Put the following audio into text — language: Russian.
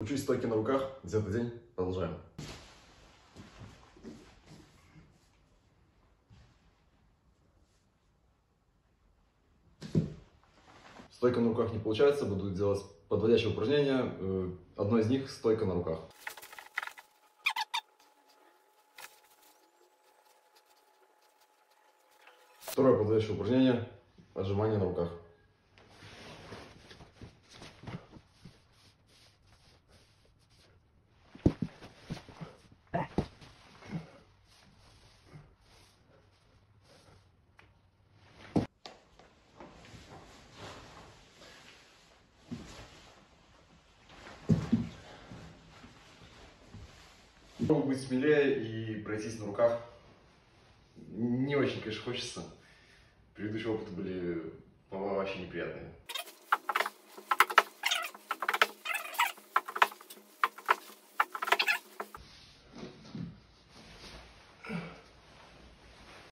Учусь стойки на руках. 10-й день. Продолжаем. Стойка на руках не получается. Буду делать подводящие упражнения. Одно из них — стойка на руках. Второе подводящее упражнение — отжимание на руках. Попробую быть смелее и пройтись на руках. Не очень, конечно, хочется. Предыдущие опыты были вообще неприятные.